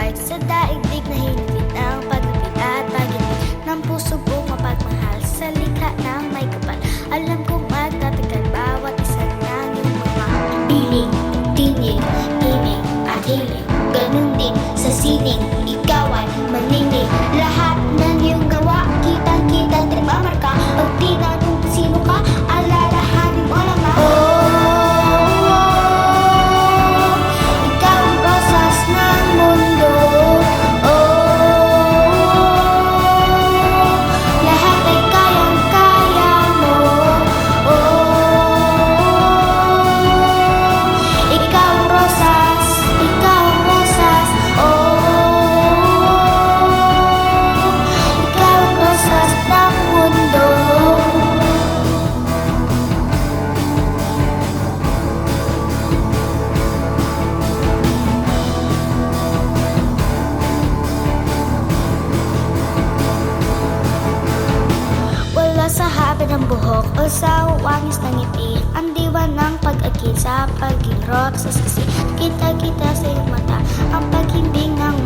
buhay sa daigdig na hinigit ng paglapit at pag-ibig ng puso kong mapagmahal sa likha ng may kapal. Alam kong magtatagal bawat isa ng iyong mga piling, tinig, imig at hiling. Ganun din sa sining, ikaw ay maninig. Lahat ng iyong gawa, kitang-kita, nagmamarka. Pag tinanong kung sino ka, alalahanin mo lang na ikaw ang rosas ng mundo. Lahat ay kayang-kaya mo. Ikaw ang rosas, ikaw ang rosas. Ikaw ang rosas ng mundo. Wala sa haba ng buhok o sa wangis ng ngiti ang diwa ng pag-akit sa paging rosas kasi kita-kita sa iyong mata ang paghimbing ng